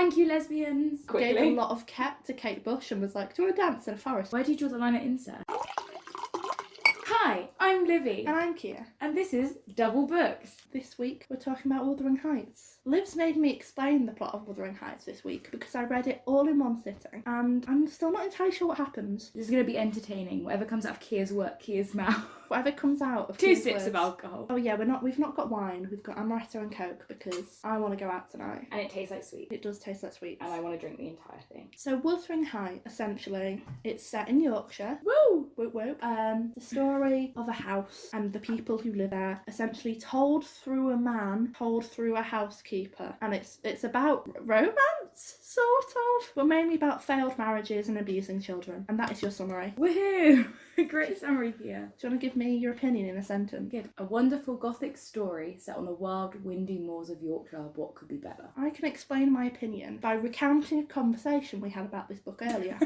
Thank you, lesbians. Gave a lot of cat to Kate Bush and was like, do you want to dance in a forest? Where do you draw the line at incest? Hi, I'm Livy. And I'm Ciah. And this is Double Books. This week we're talking about Wuthering Heights. Liv's made me explain the plot of Wuthering Heights this week because I read it all in one sitting and I'm still not entirely sure what happens. This is going to be entertaining. Whatever comes out of Ciah's work, Ciah's mouth. Whatever comes out of 2 Ciah's sips words. of alcohol. Oh yeah, we've not got wine, we've got amaretto and Coke because I want to go out tonight. And it tastes like sweet. It does taste like sweets. And I want to drink the entire thing. So Wuthering Heights, essentially, it's set in Yorkshire. Woo! Whoop whoop. The story of a house and the people who live there, essentially told through a man, told through a housekeeper. And it's about romance, sort of, but mainly about failed marriages and abusing children. And that is your summary. Woohoo! Great summary here. Do you want to give me your opinion in a sentence? Good. A wonderful gothic story set on the wild, windy moors of Yorkshire. What could be better? I can explain my opinion by recounting a conversation we had about this book earlier.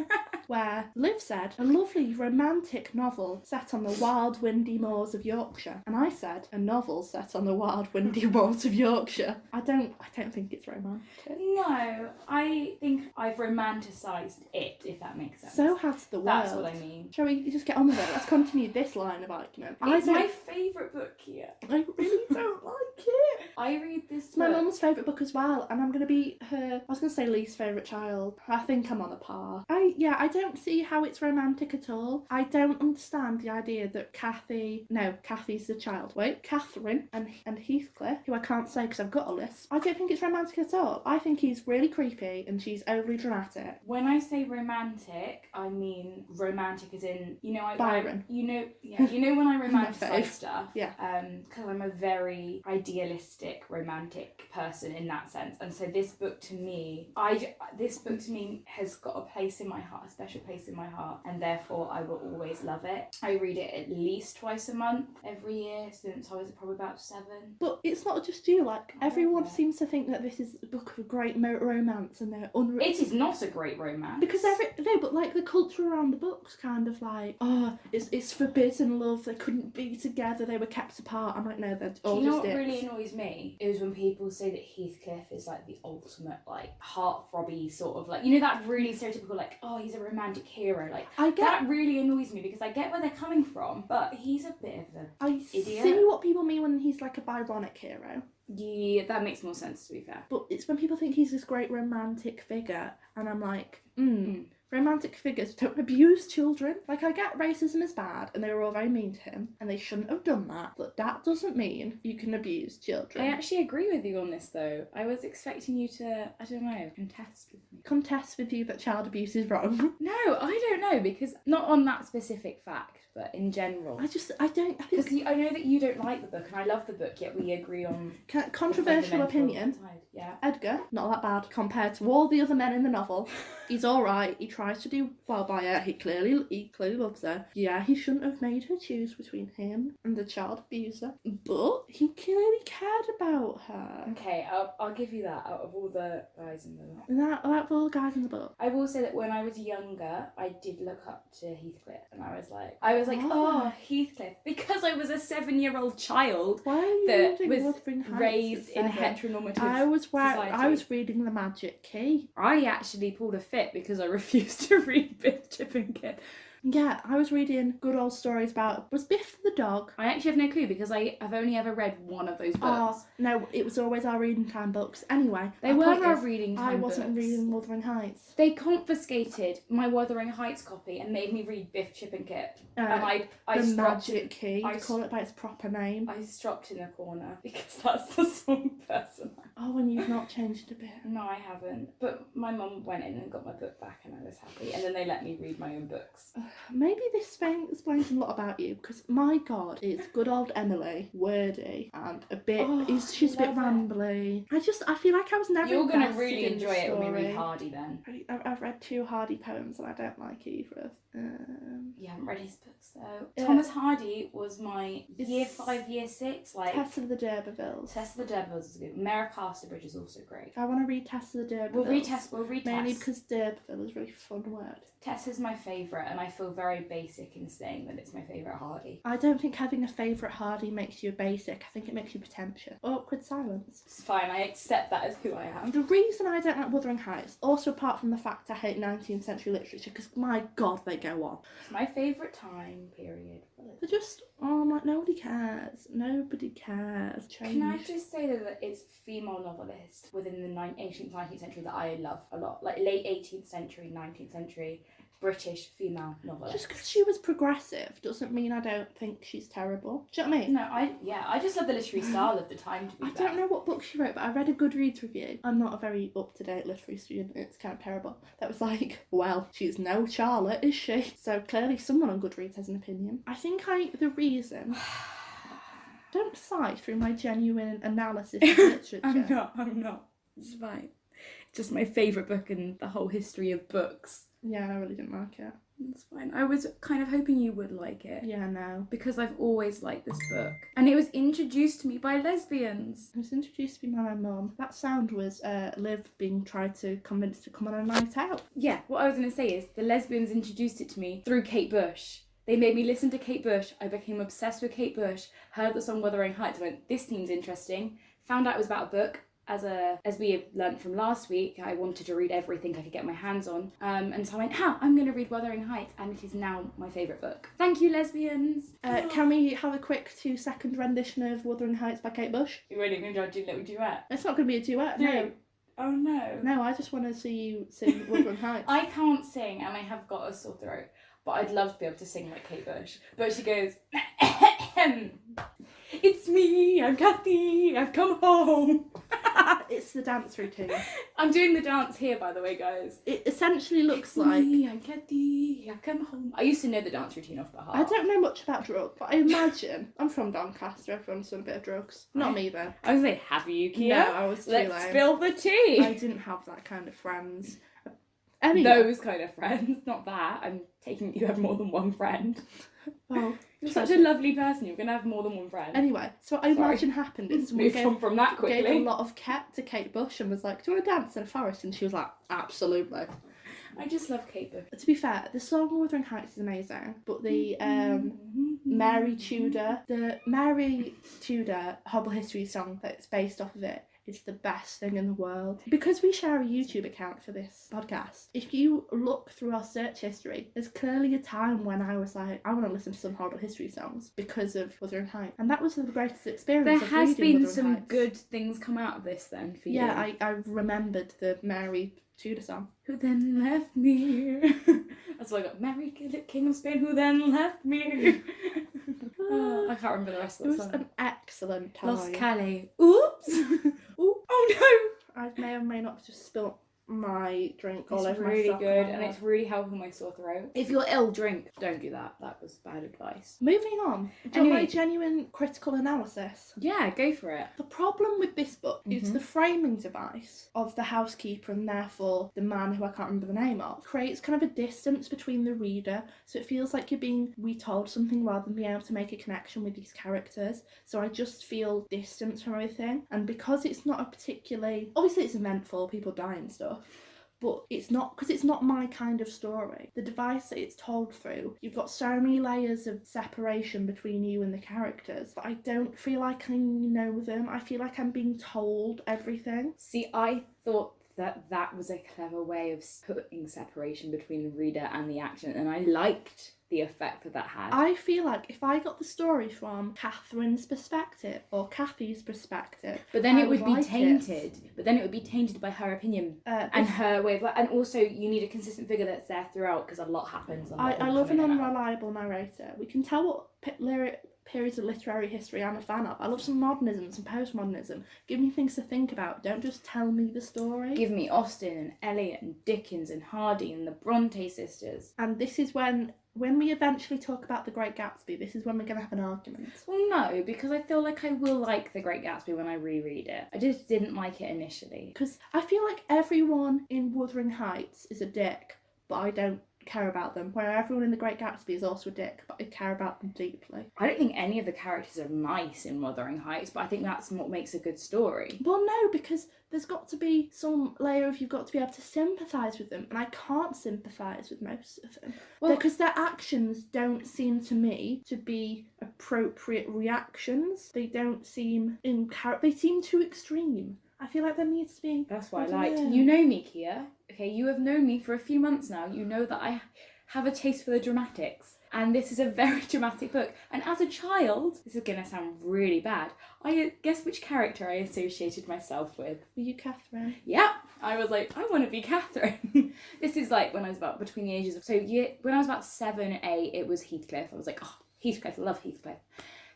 Where Liv said, a lovely romantic novel set on the wild, windy moors of Yorkshire. And I said, a novel set on the wild, windy moors of Yorkshire. I don't think it's romantic. No, I think I've romanticised it, if that makes sense. So has the world. That's what I mean. Shall we just get on with it? Let's continue this line of argument. It's my favourite book here. I really don't like it. I read this It's my mum's favourite book as well, and I'm going to be her, I was going to say least favourite child. I think I'm on a par. I don't see how it's romantic at all. I don't understand the idea that Kathy's the child. Wait, Catherine and Heathcliff, who I can't say because I've got a list. I don't think it's romantic at all. I think he's really creepy and she's overly dramatic. When I say romantic, I mean romantic as in, Byron. When I romanticize stuff. Yeah. Because I'm a very idealistic, romantic person in that sense, and so this book to me has got a place in my heart, a special place in my heart, and therefore I will always love it. I read it at least twice a month every year since I was probably about 7. But it's not just you, like everyone seems to think that this is a book of great romance and they're unreal. It is not a great romance. Because but like the culture around the book's kind of like, it's forbidden love, they couldn't be together, they were kept apart. I'm like, no, they're all Do you know just what dicks. really annoys me? Is when people say that Heathcliff is like the ultimate like heart-throbby sort of like, that really stereotypical like, oh, he's a romantic hero. Like, that really annoys me because I get where they're coming from, but he's a bit of an idiot. I see what people mean when he's like a Byronic hero. Yeah, that makes more sense, to be fair. But it's when people think he's this great romantic figure, and I'm like, romantic figures don't abuse children. Like, I get racism is bad, and they were all very mean to him, and they shouldn't have done that, but that doesn't mean you can abuse children. I actually agree with you on this, though. I was expecting you to, I don't know, contest with me. Contest with you that child abuse is wrong. No, I don't know, because not on that specific fact, but in general. Because I know that you don't like the book, and I love the book, yet we agree on... Controversial opinion. Yeah. Edgar, not that bad compared to all the other men in the novel. He's alright, he tries to do well by her, he clearly loves her. Yeah, he shouldn't have made her choose between him and the child abuser, but he clearly cared about her. Okay, I'll give you that out of all the guys in the book. Out of all the guys in the book. I will say that when I was younger, I did look up to Heathcliff, and I was like, oh, Heathcliff, because I was a 7-year-old child that was raised in a heteronormative society. I was reading The Magic Key. I actually pulled a fit because I refused to read Biff, Chip and Kid. Yeah, I was reading good old stories about... Was Biff the dog? I actually have no clue because I've only ever read one of those books. Oh, no, it was always our reading time books. Anyway, they were our reading time books. I wasn't reading Wuthering Heights. They confiscated my Wuthering Heights copy and made me read Biff, Chip and Kit. And I The Magic Key. I call it by its proper name. I stropped in a corner because that's the song person. Oh, and you've not changed a bit. No, I haven't. But my mum went in and got my book back and I was happy. And then they let me read my own books. Maybe this explains a lot about you, because my God, it's good old Emily, wordy and a bit. She's a bit rambly. I feel like I was never. You're gonna really enjoy it when we read Hardy then. I've read 2 Hardy poems and I don't like either. You haven't read his books though. Thomas Hardy was my year 5, year 6. Like Tess of the D'Urbervilles. Tess of the D'Urbervilles is good. Mare Casterbridge is also great. I want to read Tess of the D'Urbervilles. We'll read Tess. Mainly because D'Urberville is a really fun word. Tess is my favourite, and I feel feel very basic in saying that it's my favourite Hardy. I don't think having a favourite Hardy makes you basic. I think it makes you pretentious. Awkward silence. It's fine, I accept that as who I am. The reason I don't like Wuthering Heights, also apart from the fact I hate 19th century literature, because my God, they go on. It's my favourite time period. They're just, oh, like, nobody cares. Nobody cares. Change. Can I just say that it's female novelists within the 18th, 19th century that I love a lot. Like late 18th century, 19th century British female novelists. Just because she was progressive doesn't mean I don't think she's terrible. Do you know what I mean? No, I just love the literary style of the time, to be fair. I don't know what book she wrote, but I read a Goodreads review. I'm not a very up-to-date literary student. It's kind of terrible. That was like, well, she's no Charlotte, is she? So clearly someone on Goodreads has an opinion. I think the reason... Don't sigh through my genuine analysis of literature. I'm not. It's fine. It's just my favourite book in the whole history of books. Yeah, I really didn't like it. It's fine. I was kind of hoping you would like it. Yeah, no. Because I've always liked this book. And it was introduced to me by lesbians. It was introduced to me by my mum. That sound was Liv being tried to convince to come on a night out. Yeah, what I was going to say is the lesbians introduced it to me through Kate Bush. They made me listen to Kate Bush. I became obsessed with Kate Bush. Heard the song Wuthering Heights. I went, this seems interesting. Found out it was about a book. As we have learnt from last week, I wanted to read everything I could get my hands on. And so I went, I'm going to read Wuthering Heights. And it is now my favourite book. Thank you, lesbians. Can we have a quick 2-second rendition of Wuthering Heights by Kate Bush? You're really going to do a little duet? It's not going to be a duet, no. Oh no. No, I just want to see you sing Wuthering Heights. I can't sing and I have got a sore throat. But I'd love to be able to sing like Kate Bush. But she goes, it's me, I'm Kathy, I've come home. It's the dance routine. I'm doing the dance here, by the way, guys. It essentially looks It's like... me, I'm Kathy, I've come home. I used to know the dance routine off by heart. I don't know much about drugs, but I imagine... I'm from Doncaster, everyone's done a bit of drugs. Not me, though. I was like, have you, Kia? No, I was too Let's lame. spill the tea. I didn't have that kind of friends. Anyway. Those kind of friends, not that. I'm taking you have more than one friend. Well, you're such a lovely person. You're going to have more than one friend. Anyway, so what I imagine happened is someone Moved on from that quickly. gave a lot of cat to Kate Bush and was like, do you want to dance in a forest? And she was like, absolutely. I just love Kate Bush. To be fair, the song Wuthering Heights is amazing, but the Mary Tudor Hobble History song that's based off of it is the best thing in the world. Because we share a YouTube account for this podcast, if you look through our search history, there's clearly a time when I was like, I want to listen to some horrible history songs because of Wuthering Heights. And that was the greatest experience There of has reading been Wuthering some Heights. good things come out of this then for you. Yeah, I remembered the Mary Tudor song. Who then left me? That's why I got Mary, King of Spain, who then left me? I can't remember the rest of It the was song. an excellent time. Lost Calais. Oops! Ooh. Oh I may or may not have just spilt my drink all no! over It's my really sock good and and it's really helping my sore throat. If you're ill, drink. Don't do that. That was bad advice. Moving on. Do you want my Anyway. genuine critical analysis? Yeah, go for it. The problem with this book is the framing device of the housekeeper and therefore the man who I can't remember the name of creates kind of a distance between the reader, so it feels like you're being retold something rather than being able to make a connection with these characters. So I just feel distance from everything, and because it's not a particularly... Obviously it's eventful, people die and stuff, but it's not, because it's not my kind of story. The device that it's told through, you've got so many layers of separation between you and the characters, but I don't feel like I know them. I feel like I'm being told everything. See, I thought that was a clever way of putting separation between the reader and the action, and I liked the effect that had. I feel like if I got the story from Catherine's perspective or Kathy's perspective, But then I it would be like tainted. But then it would be tainted by her opinion and her way of life. And also, you need a consistent figure that's there throughout because a lot happens. I love an unreliable narrator. We can tell what periods of literary history I'm a fan of. I love some modernism, some postmodernism. Give me things to think about. Don't just tell me the story. Give me Austen and Eliot and Dickens and Hardy and the Bronte sisters. And this is when we eventually talk about The Great Gatsby, this is when we're going to have an argument. Well, no, because I feel like I will like The Great Gatsby when I reread it. I just didn't like it initially. Because I feel like everyone in Wuthering Heights is a dick, but I don't care about them, where everyone in The Great Gatsby is also a dick, but I care about them deeply. I don't think any of the characters are nice in Wuthering Heights, but I think that's what makes a good story. Well, no, because there's got to be some layer of you've got to be able to sympathise with them, and I can't sympathise with most of them. Well, because their actions don't seem to me to be appropriate reactions. They don't seem they seem too extreme. I feel like there needs to be... That's what I liked. You know me, Kia. Okay, you have known me for a few months now. You know that I have a taste for the dramatics. And this is a very dramatic book. And as a child, this is going to sound really bad, I guess which character I associated myself with. Were you Catherine? Yeah, I was like, I want to be Catherine. This is like when I was about between the ages of... So when I was about 7, 8, it was Heathcliff. I was like, oh, Heathcliff, I love Heathcliff.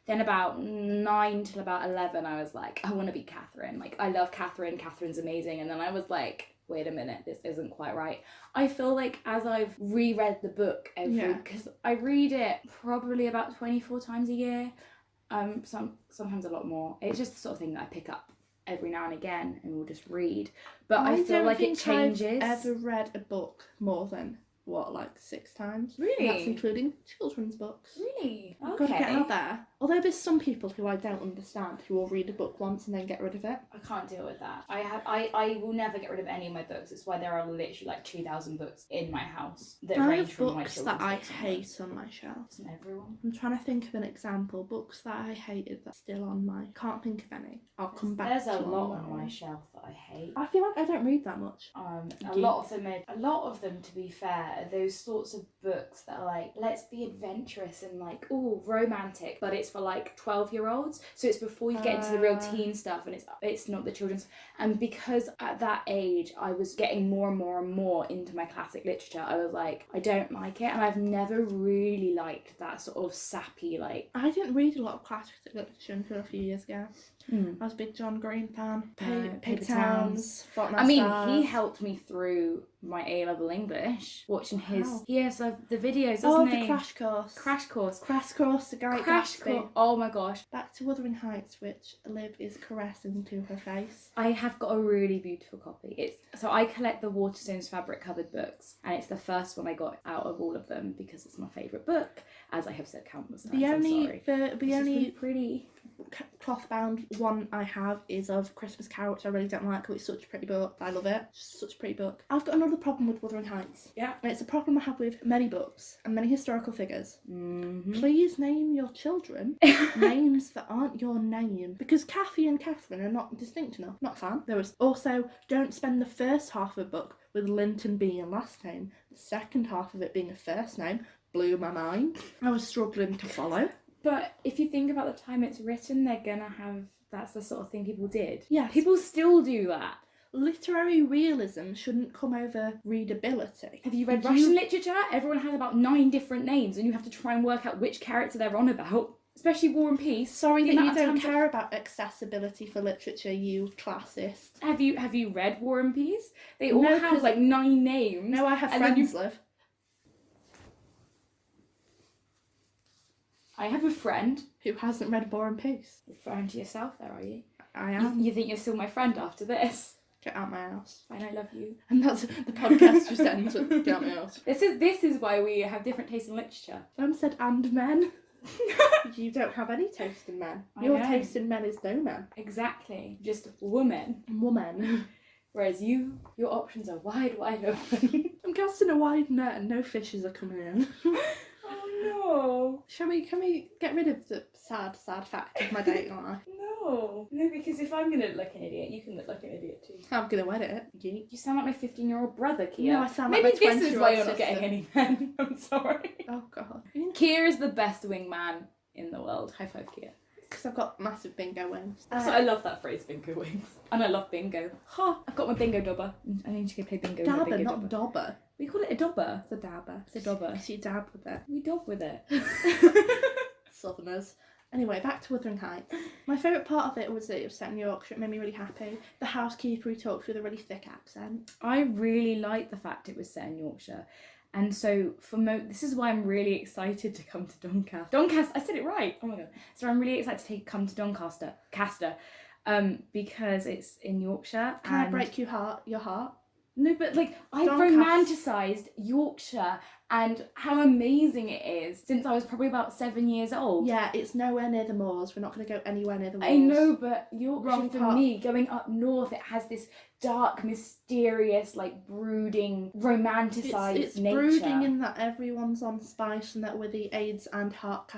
Then about 9 till about 11, I was like, I want to be Catherine. Like, I love Catherine. Catherine's amazing. And then I was like, wait a minute, this isn't quite right. I feel like as I've reread the book because I read it probably about 24 times a year, sometimes a lot more. It's just the sort of thing that I pick up every now and again and will just read. But I feel like it changes. I've ever read a book more than, like 6 times? Really? And that's including children's books. Really? I've got to get out there. Although there's some people who I don't understand who will read a book once and then get rid of it. I can't deal with that. I will never get rid of any of my books. It's why there are literally like 2,000 books in my house that range from my children's that I books hate on my shelf. Isn't everyone? I'm trying to think of an example. Books that I hated that's still on my... Can't think of any. I'll come back to There's a lot on my shelf that I hate. I feel like I don't read that much. A lot of them, to be fair, are those sorts of books that are like, let's be adventurous and like, ooh, romantic, but it's for like 12-year-olds. So it's before you get into the real teen stuff, and it's not the children's. And because at that age I was getting more and more and more into my classic literature, I was like, I don't like it, and I've never really liked that sort of sappy like. I didn't read a lot of classic literature until a few years ago. I was a big John Green fan. Paper Towns. I mean, he helped me through my A-level English, watching his... He has the videos, doesn't he? The Crash Course. Crash Course, the Great Gatsby. Oh my gosh. Back to Wuthering Heights, which Liv is caressing to her face. I have got a really beautiful copy. So I collect the Waterstones fabric-covered books, and it's the first one I got out of all of them because it's my favourite book, as I have said countless times. The only really pretty cloth-bound one I have is of Christmas Carol, which I really don't like, but it's such a pretty book. I love it. It's such a pretty book. I've got another problem with Wuthering Heights. Yeah. And it's a problem I have with many books and many historical figures. Mm-hmm. Please name your children names that aren't your name. Because Kathy and Catherine are not distinct enough. Not a fan. There was also, don't spend the first half of a book with Linton being a last name. The second half of it being a first name blew my mind. I was struggling to follow. But if you think about the time it's written, they're gonna have... That's the sort of thing people did. Yes. People still do that. Literary realism shouldn't come over readability. Have you read Russian literature? Everyone has about 9 different names and you have to try and work out which character they're on about. Especially War and Peace. Sorry that you don't care about accessibility for literature, you classist. Have you read War and Peace? They all have like 9 names. No, I have friends, Liv. I have a friend. Who hasn't read War and Peace? You're referring to yourself there, are you? I am. You think you're still my friend after this? Get out my house. Fine, I love you. And that's the podcast just ends with get out my house. This is why we have different tastes in literature. Sam said and men. You don't have any taste in men. Your taste in men is no men. Exactly. Just woman. Woman. Whereas your options are wide open. I'm casting a wide net and no fishes are coming in. No. Can we get rid of the sad fact of my dating life? No, because if I'm gonna look like an idiot, you can look like an idiot too. I'm gonna wed it. You sound like my 15-year-old brother, Kia. No, I sound like my 20-year-old Maybe this is why you're not sister. getting any men. I'm sorry. Oh god. Kia is the best wingman in the world. High five, Kia. Because I've got massive bingo wings. So I love that phrase, bingo wings. And I love bingo. Ha! I've got my bingo dobber. I need to go play bingo. Dabber, with my bingo not dobber. We call it a dobber. It's a dabber. It's a dobber. So you dab with it. We dob with it. Southerners. Anyway, back to Wuthering Heights. My favourite part of it was that it was set in Yorkshire. It made me really happy. The housekeeper who talked with a really thick accent. I really liked the fact it was set in Yorkshire. And so this is why I'm really excited to come to Doncaster. Doncaster, I said it right. Oh my god. So I'm really excited to come to Doncaster, because it's in Yorkshire. Can I break your heart? No, but like, I've romanticised Yorkshire and how amazing it is since I was probably about 7 years old. Yeah, it's nowhere near the moors. We're not going to go anywhere near the moors. I know, but Yorkshire Wrong for part. me, going up north, it has this dark, mysterious, like brooding, romanticised It's nature. brooding in that everyone's on spice and that we're the AIDS and heart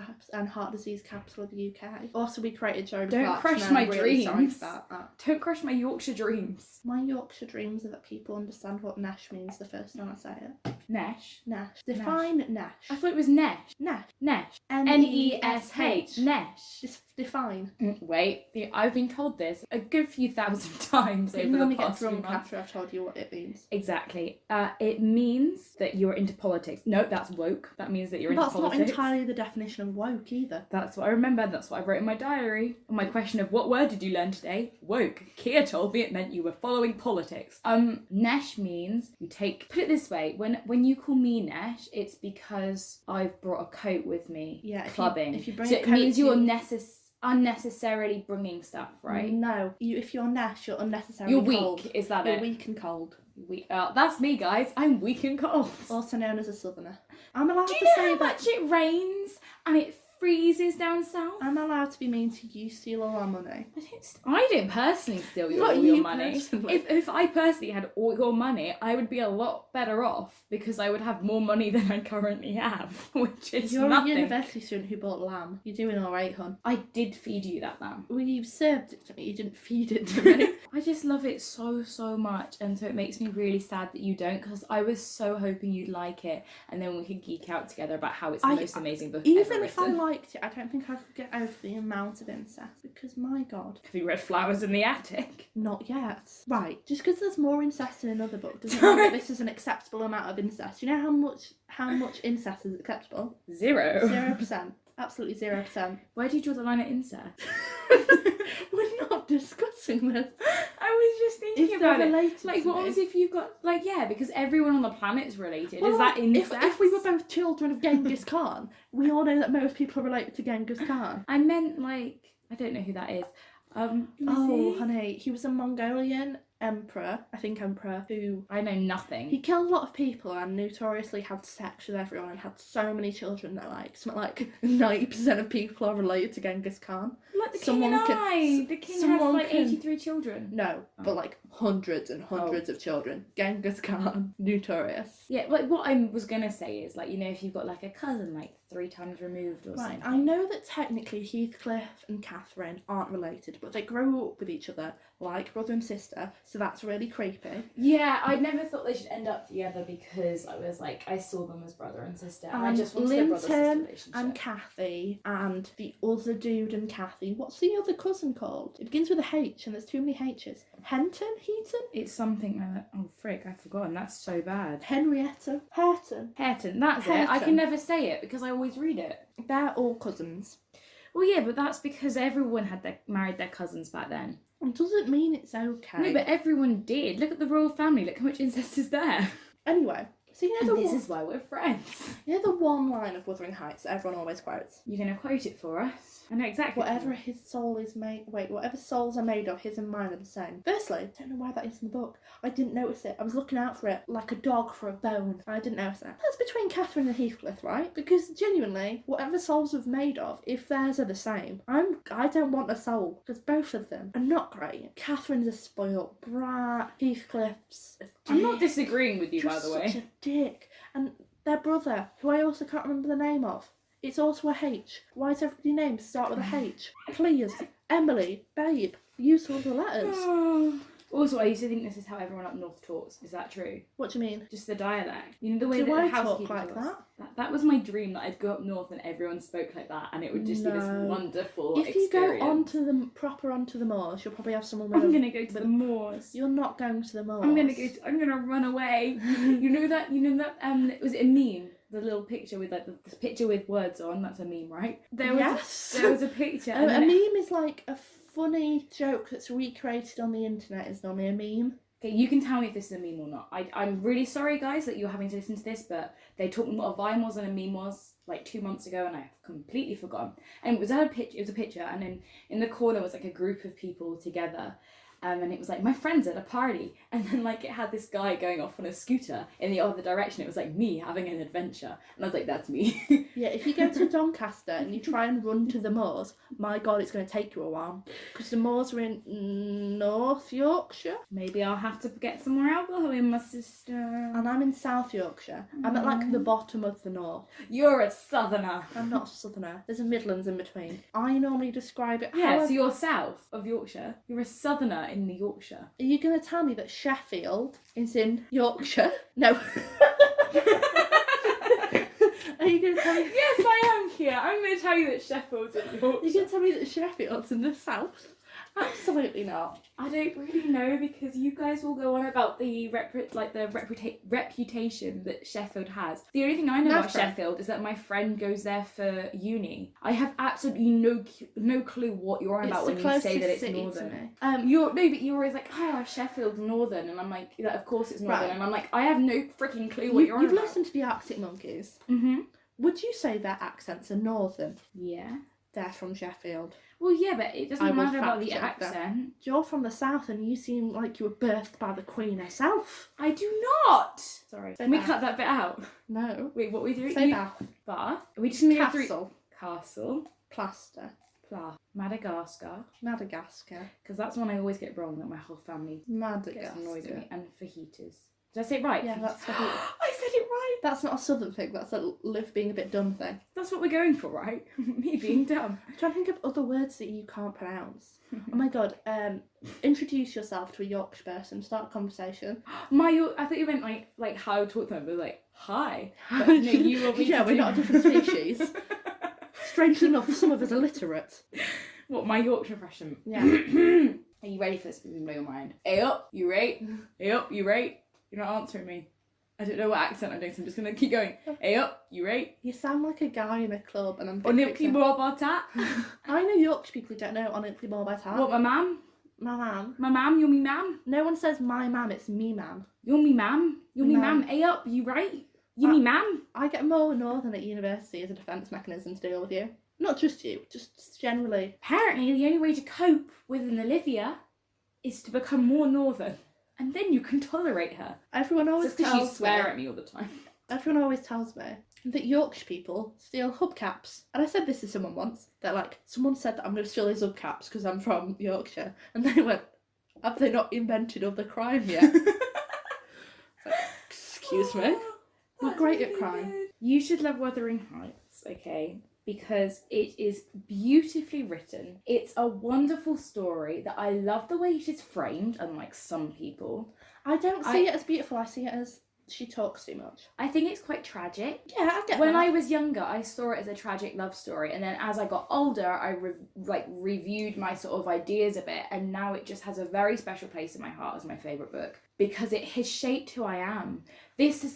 disease capital of the UK. Also, we created Joan Don't Clark, crush and my I'm really sorry dreams. for that. Don't crush my Yorkshire dreams. My Yorkshire dreams are that people understand what Nesh means the first time I say it. Nesh. Nesh. Define Nesh. I thought it was Nesh. Nesh. Nesh. N-E-S-H. Nesh. Define. Wait, I've been told this a good few thousand times over the past few months. After I've told you what it means. Exactly. It means that you're into politics. No, that's woke. That means that you're into politics. That's not entirely the definition of woke either. That's what I remember. That's what I wrote in my diary. On my question of what word did you learn today? Woke. Kia told me it meant you were following politics. Nesh means you take... Put it this way. When you call me Nesh, it's because I've brought a coat with me. Yeah. Clubbing. If you bring so a it coat, means you're unnecessarily bringing stuff, right? No. If you're Nesh, you're unnecessarily You're weak. cold. Is that You're it? weak and cold. That's me, guys. I'm weak and cold. Also known as a southerner. I'm allowed Do to you know say how that much it rains and it freezes down south? I'm allowed to be mean to you, steal all our money. I don't personally steal Not all your you money. personally. If I personally had all your money, I would be a lot better off because I would have more money than I currently have, which is You're nothing. a university student who bought lamb. You're doing alright, hon. I did feed you that lamb. Well, you served it to me, you didn't feed it to me. I just love it so much, and so it makes me really sad that you don't, because I was so hoping you'd like it, and then we could geek out together about how it's the most amazing book ever Even if I written. liked it, I don't think I could get over the amount of incest, because my god. Have you read Flowers in the Attic? Not yet. Right, just because there's more incest in another book doesn't mean that this is an acceptable amount of incest. You know how much incest is acceptable? 0. 0%. Absolutely 0%. Where do you draw the line at incest? We're not discussing this. I was just thinking If they're about it. related Like, to what me. happens if you've got, like, yeah, because everyone on the planet's related. Well, Is that incest? If we were both children of Genghis Khan, we all know that most people are related to Genghis Khan. I meant, like, I don't know who that is. Oh, honey, he was a Mongolian emperor, who... I know nothing. He killed a lot of people and notoriously had sex with everyone and had so many children that, like, something like 90% of people are related to Genghis Khan. Like the king and I. The king has, like, 83 children. No, but, like, hundreds and hundreds of children. Genghis Khan, notorious. Yeah, like, what I was going to say is, like, you know, if you've got, like, a cousin, like, 3 times removed or something. I know that technically Heathcliff and Catherine aren't related, but they grow up with each other like brother and sister, so that's really creepy. Yeah, I never thought they should end up together because I was like, I saw them as brother and sister, and I just wanted a brother-sister Linton relationship. and Kathy and the other dude and Kathy. What's the other cousin called? It begins with a H and there's too many H's. Henton? Heaton? It's something like that. Oh, frick, I've forgotten. That's so bad. Henrietta? Hareton? Hareton, that's it. I Hareton. can never say it because I always read it. They're all cousins. Well, yeah, but that's because everyone had married their cousins back then. It doesn't mean it's okay. No, but everyone did. Look at the royal family. Look how much incest is there. Anyway, so you know And this is why we're friends. you know the one line of Wuthering Heights that everyone always quotes? You're going to quote it for us? I know exactly. Whatever his soul is made... Wait, whatever souls are made of, his and mine are the same. Firstly, I don't know why that is in the book. I didn't notice it. I was looking out for it like a dog for a bone. And I didn't notice it. That's between Catherine and Heathcliff, right? Because genuinely, whatever souls are made of, if theirs are the same, I don't want a soul. Because both of them are not great. Catherine's a spoiled brat. Heathcliff's a dick. I'm not disagreeing with you, by Just the way. such a dick. And their brother, who I also can't remember the name of. It's also a H. Why does everybody names start with a H? Please, Emily, babe, use all the letters. Also, I used to think this is how everyone up north talks. Is that true? What do you mean? Just the dialect. You know the way Do that I the talk housekeeper like talks? that? That was my dream, that I'd go up north and everyone spoke like that, and it would just be this No. wonderful If you experience. go onto the moors, you'll probably have someone with I'm a... gonna go to the moors. You're not going to the moors. I'm gonna run away. You know that was it a meme? The little picture with like the picture with words on, that's a meme, right? There was a picture. A meme is like a funny joke that's recreated on the internet is normally a meme. Okay, you can tell me if this is a meme or not. I'm really sorry, guys, that you're having to listen to this, but they taught me what a Vine was and a meme was like 2 months ago, and I've completely forgotten. And it was a picture, and then in the corner was like a group of people together, and it was like, my friend's at a party, and then like it had this guy going off on a scooter in the other direction. It was like me having an adventure, and I was like, that's me. Yeah, if you go to Doncaster and you try and run to the moors, my God, it's going to take you a while. Because the moors are in North Yorkshire. Maybe I'll have to get some more alcohol in my system. And I'm in South Yorkshire. I'm at like the bottom of the north. You're a southerner. I'm not a southerner. There's a Midlands in between. I normally describe it. Yeah, however, so you're south of Yorkshire. You're a southerner in the Yorkshire. Are you going to tell me that Sheffield is in Yorkshire? No. Are you going to tell me? Yes, I am here. I'm going to tell you that Sheffield's in Yorkshire. Are you going to tell me that Sheffield's in the south? Absolutely not. I don't really know, because you guys will go on about the reputation that Sheffield has. The only thing I know about Sheffield is that my friend goes there for uni. I have absolutely no clue what you're on about when you say that it's northern. You're always like, oh, Sheffield's northern, and I'm like, yeah, of course it's northern, and I'm like, I have no freaking clue what you're on about. You've listened to the Arctic Monkeys. Mm-hmm. Would you say their accents are northern? Yeah. They're from Sheffield. Well, yeah, but it doesn't matter about the accent. You're from the south and you seem like you were birthed by the Queen herself. I do not! Sorry. Say Can we Bath. cut that bit out? No. Wait, what we do? Say Bath. Bath. We just need Castle. Castle. Plaster. Madagascar. Madagascar. Because that's one I always get wrong, that my whole family gets annoyed at me. And fajitas. Did I say it right? Yeah, that's fajitas. I said it right! That's not a southern thing, that's a Liv being a bit dumb thing. That's what we're going for, right? Me being dumb. I'm trying to think of other words that you can't pronounce. Oh my God, introduce yourself to a Yorkshire person, start a conversation. I thought you meant like how I would talk to them, but like, hi. But no, you will be yeah, we're not a different species. Strangely enough, some of us are literate. What, my Yorkshire impression? Yeah. Are you ready for this? Blow your mind. Hey up, you right? Hey up, you right? You're not answering me. I don't know what accent I'm doing, so I'm just gonna keep going. Hey up, you right? You sound like a guy in a club, and I'm. Onilky Borbata. I know Yorkshire people who don't know Onilky Borbata. What, my mam? My mam. My mam, you're me mam. No one says my mam, it's me mam. You're me mam. You're me mam. Hey up, you right? You me mam. I get more northern at university as a defence mechanism to deal with you. Not just you, just generally. Apparently, the only way to cope with an Olivia is to become more northern. And then you can tolerate her. Everyone always tells me. You swear at me all the time. Everyone always tells me that Yorkshire people steal hubcaps. And I said this to someone once. That someone said that I'm going to steal his hubcaps because I'm from Yorkshire. And they went, have they not invented other crime yet? Excuse me. We're great at crime. You should love Wuthering Heights, okay? Because it is beautifully written. It's a wonderful story that I love the way it is framed, unlike some people. I don't see it as beautiful, I see it as she talks too much. I think it's quite tragic. Yeah, I get When that. I was younger, I saw it as a tragic love story, and then as I got older, I reviewed my sort of ideas a bit, and now it just has a very special place in my heart as my favourite book, because it has shaped who I am. This is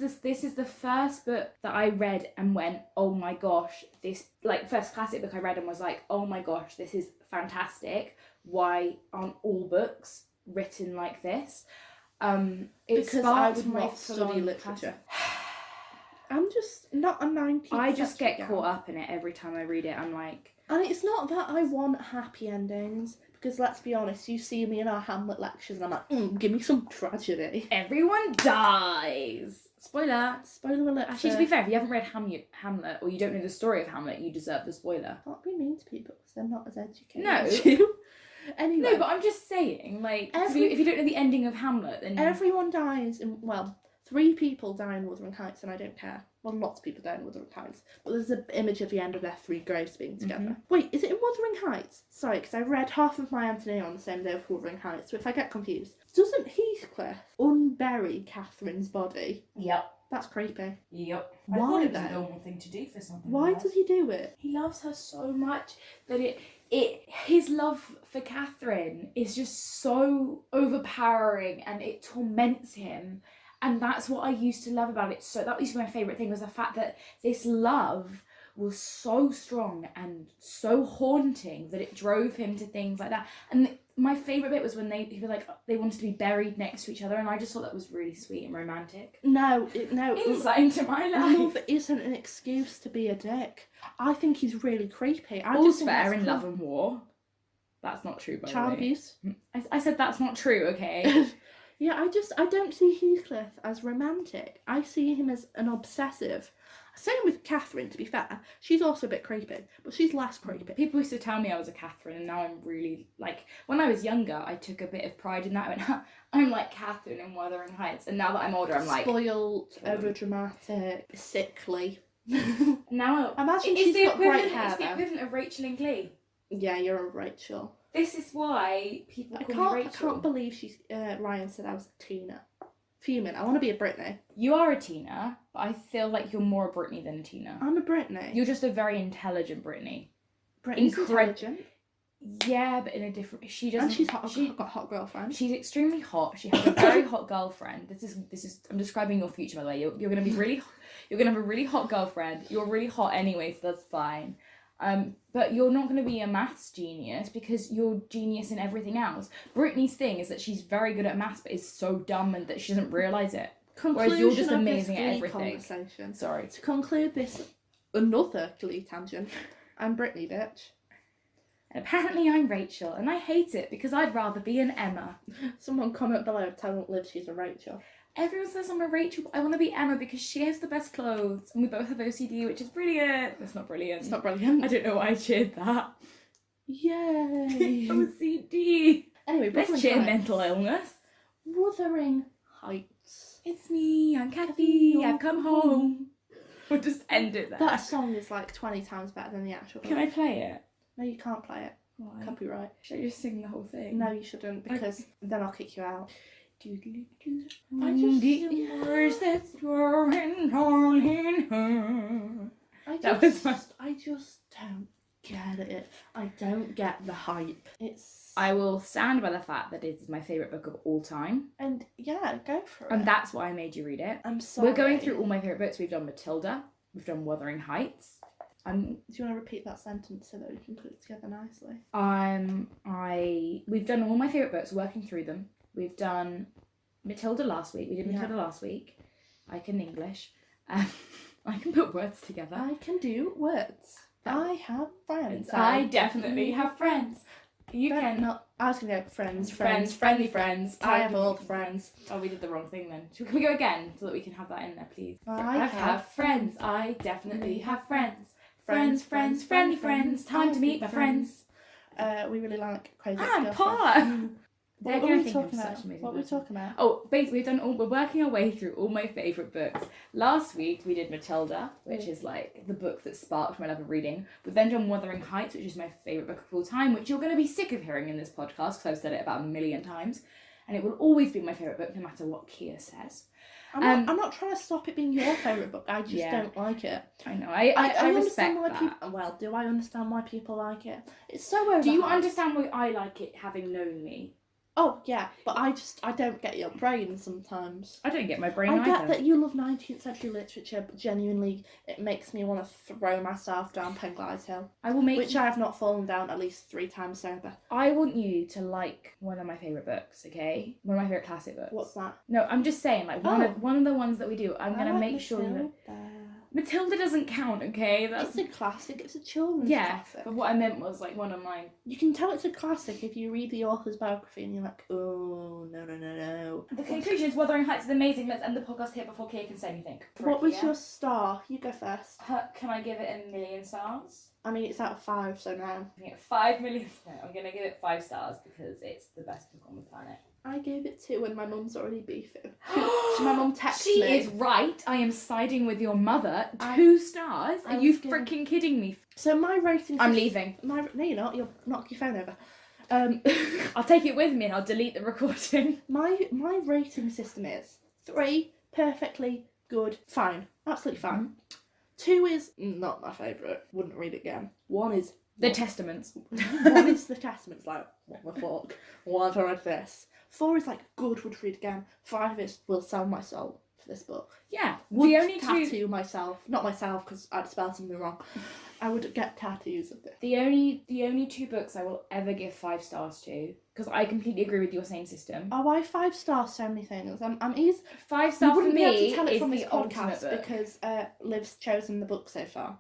the first book that I read and went, oh my gosh, this, first classic book I read and was like, oh my gosh, this is fantastic. Why aren't all books written like this? Because I would not study literature. I'm just not a 19th I just get gal. caught up in it every time I read it. I'm like... And it's not that I want happy endings, because let's be honest, you see me in our Hamlet lectures and I'm like, give me some tragedy. Everyone dies! Spoiler! Spoiler alert. Actually, to be fair, if you haven't read Hamlet, or you don't know the story of Hamlet, you deserve the spoiler. Can't be mean to people, because they're not as educated No. as you. Anyway. No, but I'm just saying, if you don't know the ending of Hamlet, then... Everyone dies in, 3 people die in Wuthering Heights, and I don't care. Well, lots of people die in Wuthering Heights, but there's an image at the end of their 3 graves being together. Mm-hmm. Wait, is it in Wuthering Heights? Sorry, because I read half of my Antonia on the same day of Wuthering Heights, so if I get confused. Doesn't Heathcliff unbury Catherine's body? Yep. That's creepy. Yep. Why I thought it was then? a normal thing to do for something. Why does he do it? He loves her so much that his love for Catherine is just so overpowering, and it torments him. And that's what I used to love about it. So that used to be my favourite thing, was the fact that this love was so strong and so haunting that it drove him to things like that. And my favourite bit was when they wanted to be buried next to each other, and I just thought that was really sweet and romantic. No. Insight into my life. Love isn't an excuse to be a dick. I think he's really creepy. All's fair in love and war. That's not true, by the way. Child abuse. I said that's not true, okay? Yeah, I don't see Heathcliff as romantic. I see him as an obsessive. Same with Catherine, to be fair. She's also a bit creepy, but she's less creepy. People used to tell me I was a Catherine, and now I'm really, like, when I was younger, I took a bit of pride in that. I went, I'm like Catherine in Wuthering Heights, and now that I'm older, I'm like... Spoiled, overdramatic, sickly. Now, Imagine she's got bright hair, It's the equivalent of Rachel in Glee. Yeah, you're a Rachel. This is why people call me Rachel. I can't believe Ryan said I was a Tina. Fuming. I want to be a Britney. You are a Tina, but I feel like you're more a Britney than a Tina. I'm a Britney. You're just a very intelligent Britney. Britney's intelligent. Yeah, but in a different... She doesn't... And she's hot. She's got a hot girlfriend. She's extremely hot. She has a very hot girlfriend. This is... I'm describing your future, by the way. You're going to be really... You're going to have a really hot girlfriend. You're really hot anyway, so that's fine. But you're not going to be a maths genius because you're genius in everything else. Brittany's thing is that she's very good at maths but is so dumb and that she doesn't realise it. Whereas you're just amazing at everything. Sorry. To conclude this another Glee tangent, I'm Brittany, bitch. And apparently I'm Rachel, and I hate it because I'd rather be an Emma. Someone comment below telling Liv she's a Rachel. Everyone says I'm a Rachel, but I want to be Emma because she has the best clothes, and we both have OCD, which is brilliant. It's not brilliant. It's not brilliant. I don't know why I cheered that. Yay. OCD. Anyway, let's cheer mental illness. Wuthering Heights. It's me, I'm Kathy, I've come home. We'll just end it there. That song is like 20 times better than the actual. Can I play it? No, you can't play it. Why? Copyright. Should I just sing the whole thing? No, you shouldn't, because then I'll kick you out. I just don't get it. I don't get the hype. I will stand by the fact that it is my favourite book of all time. And yeah, go for it. And that's why I made you read it. I'm sorry. We're going through all my favourite books. We've done Matilda. We've done Wuthering Heights. Do you want to repeat that sentence so that we can put it together nicely? We've done all my favourite books, working through them. We've done Matilda last week. We did Matilda last week. I can English. I can put words together. I can do words. I have friends. I definitely have friends. You can not. I was gonna go friends, friendly friends. I have all the friends. Oh, we did the wrong thing then. Can we go again so that we can have that in there, please? I have friends. I definitely have friends. Friends, friendly friends. Time to meet my friends. We really like Crazy Ex-Girlfriend. Paula. What were we talking about? Oh, basically we're working our way through all my favourite books. Last week we did Matilda, which is like the book that sparked my love of reading. We've then done Wuthering Heights, which is my favourite book of all time, which you're going to be sick of hearing in this podcast because I've said it about 1 million times. And it will always be my favourite book no matter what Kia says. I'm not trying to stop it being your favourite book. I just don't like it. I know. I respect that. Well, do I understand why people like it? It's so overhyped. Do you understand why I like it, having known me? Oh, yeah, but I don't get your brain sometimes. I don't get my brain either. I get that you love 19th century literature, but genuinely it makes me want to throw myself down Penglides Hill. Which I have not fallen down at least 3 times sober. I want you to like one of my favourite books, okay? One of my favourite classic books. What's that? No, I'm just saying, like, one of the ones that we do, I'm going to make sure that... Matilda doesn't count, okay? It's a classic. It's a children's classic. But what I meant was like one of mine. You can tell it's a classic if you read the author's biography and you're like, oh, no. The conclusion is Wuthering Heights is amazing. Let's end the podcast here before Kia can say anything. What was your star? You go first. Can I give it 1 million stars? I mean, it's out of 5, so no. I'm going to 5 million. No, I'm going to give it 5 stars because it's the best book on the planet. I gave it 2 and my mum's already beefing. My mum texted me. She is right. I am siding with your mother. 2 stars? Are you freaking kidding me? So my rating... I'm leaving. No, you're not. You'll knock your phone over. I'll take it with me and I'll delete the recording. My rating system is 3, perfectly good, fine. Absolutely fine. Mm-hmm. 2 is not my favourite. Wouldn't read it again. 1 is... The Testaments. 1 is The Testaments. Like, what the fuck? Why have I read this? 4 is like, good, would read again. 5 is, will sell my soul for this book. Yeah. Would the only tattoo myself. Not myself, because I'd spelled something wrong. I would get tattoos of this. The only 2 books I will ever give 5 stars to because I completely agree with your same system. Oh, I 5-star so many things. I'm easy. 5-star You for wouldn't be able me to tell it is from the this ultimate podcast book. because Liv's chosen the book so far.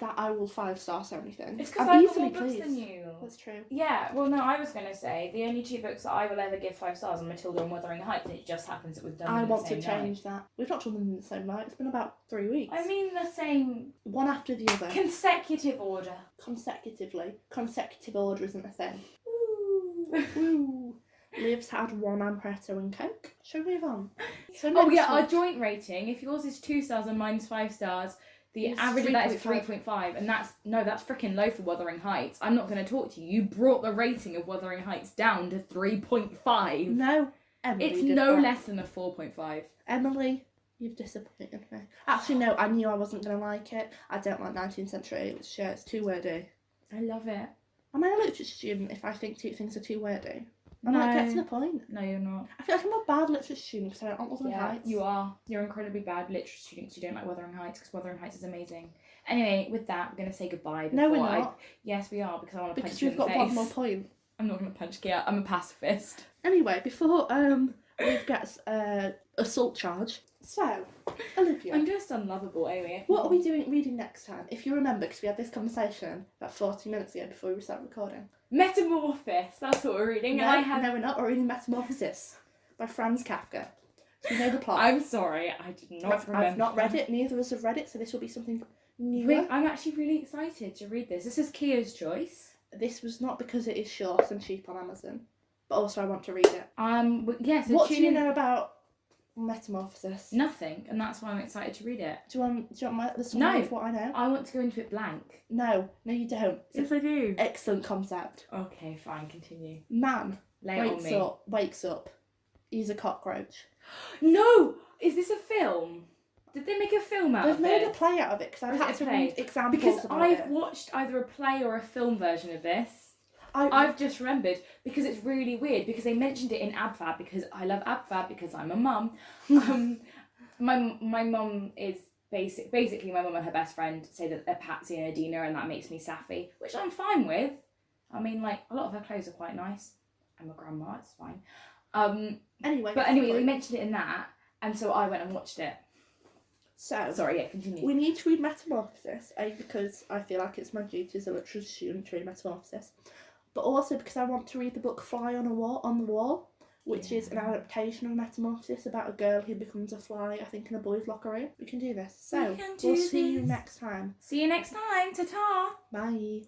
That I will 5-star so many things. It's because I'm I've got easily more books pleased. than you. That's true. Yeah, well, no, I was going to say the only 2 books that I will ever give 5 stars are Matilda and Wuthering Heights, and it just happens that we've done them I in the want to same change that. We've not done them in the same night. It's been about 3 weeks. night. I mean the same one after the other. consecutive order. Consecutively. Consecutive order isn't a thing. Ooh. Woo. Liv's had 1 amaretto and Coke. Shall we move on? So Oh next yeah, our week- joint rating. If yours is 2 stars and mine's 5 stars, the It's average of that is 3.5. 3.5, and that's freaking low for Wuthering Heights. I'm not going to talk to you. You brought the rating of Wuthering Heights down to 3.5. No, Emily It's did no that. less than a 4.5. Emily, you've disappointed me. Actually, no, I knew I wasn't going to like it. I don't like 19th century literature. It's too wordy. I love it. Am I a literature student if I think things are too wordy? I'm No. like, get to the point. No, you're not. I feel like I'm a bad literature student because I don't like Wuthering Yeah, Heights. you are. You're incredibly bad literature students. You don't like Wuthering Heights because Wuthering Heights is amazing. Anyway, with that, we're going to say goodbye. No, we're before not. Yes, we are, because I want to punch Because you we've in the got face. one more point. I'm not going to punch Kia. I'm a pacifist. Anyway, before Liv gets assault charge. So, Olivia, I'm just unlovable, anyway. what are we reading next time? If you remember, because we had this conversation about 40 minutes ago before we started recording. Metamorphosis. That's what we're reading. And I have... No, we're not. We're reading Metamorphosis by Franz Kafka. So you know the plot. I'm sorry. I did not remember. I've not read it. Neither of us have read it, so this will be something new. Wait, I'm actually really excited to read this. This is Kia's choice. This was not because it is short and cheap on Amazon, but also I want to read it. Yeah, so What do tune you in... know about Metamorphosis? Nothing, and that's why I'm excited to read it. Do you want the summary No. of what I know? I want to go into it blank. No, you don't. Yes, I do. Excellent concept. Okay, fine, continue. Man Lay it on me. wakes up. He's a cockroach. No! Is this a film? Did they make a film out They've of made this? a play out of it because Or I've is had it a to play? read examples Because about I've it. watched either a play or a film version of this. I've I've just remembered because it's really weird because they mentioned it in AbFab because I love AbFab because I'm a mum. My mum is basically my mum and her best friend say that they're Patsy and Adina, and that makes me sappy, which I'm fine with. I mean, like, a lot of her clothes are quite nice. I'm a grandma, it's fine. Anyway, They mentioned it in that, and so I went and watched it. So Sorry, yeah, continue. we need to read Metamorphosis, because I feel like it's my duty as a literature student to read Metamorphosis, but also because I want to read the book Fly on the Wall, which is an adaptation of Metamorphosis about a girl who becomes a fly, I think, in a boy's locker room. We can do this. So, We can do we'll see you this. next time. See you next time. Ta-ta. Bye.